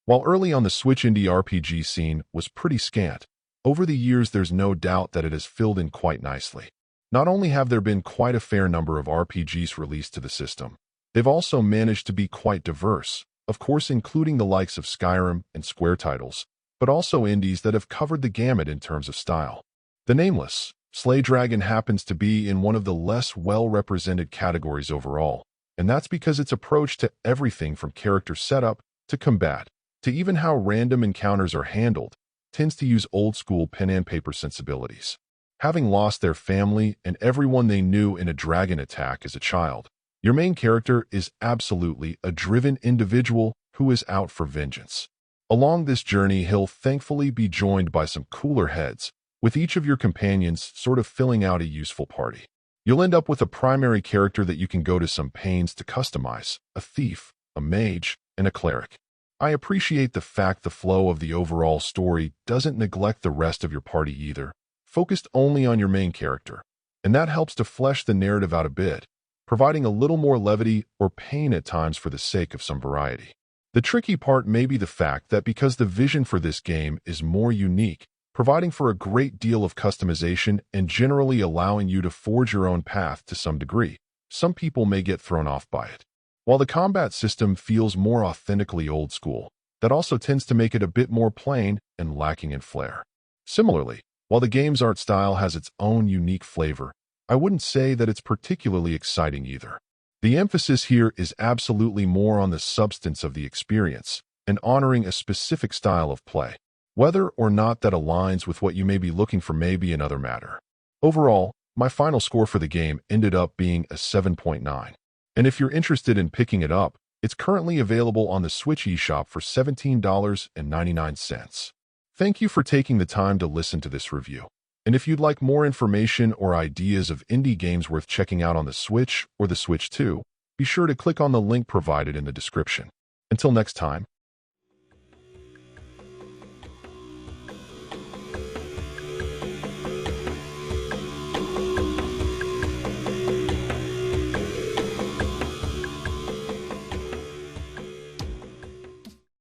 While early on the Switch indie RPG scene was pretty scant, over the years there's no doubt that it has filled in quite nicely. Not only have there been quite a fair number of RPGs released to the system, they've also managed to be quite diverse, of course including the likes of Skyrim and Square titles, but also indies that have covered the gamut in terms of style. The Nameless, Slay Dragon happens to be in one of the less well-represented categories overall, and that's because its approach to everything from character setup to combat, to even how random encounters are handled, tends to use old-school pen-and-paper sensibilities. Having lost their family and everyone they knew in a dragon attack as a child, your main character is absolutely a driven individual who is out for vengeance. Along this journey, he'll thankfully be joined by some cooler heads, with each of your companions sort of filling out a useful party. You'll end up with a primary character that you can go to some pains to customize, a thief, a mage, and a cleric. I appreciate the fact the flow of the overall story doesn't neglect the rest of your party either, focused only on your main character, and that helps to flesh the narrative out a bit, providing a little more levity or pain at times for the sake of some variety. The tricky part may be the fact that because the vision for this game is more unique, providing for a great deal of customization and generally allowing you to forge your own path to some degree, some people may get thrown off by it. While the combat system feels more authentically old school, that also tends to make it a bit more plain and lacking in flair. Similarly, while the game's art style has its own unique flavor, I wouldn't say that it's particularly exciting either. The emphasis here is absolutely more on the substance of the experience and honoring a specific style of play. Whether or not that aligns with what you may be looking for may be another matter. Overall, my final score for the game ended up being a 7.9. And if you're interested in picking it up, it's currently available on the Switch eShop for $17.99. Thank you for taking the time to listen to this review. And if you'd like more information or ideas of indie games worth checking out on the Switch or the Switch 2, be sure to click on the link provided in the description. Until next time,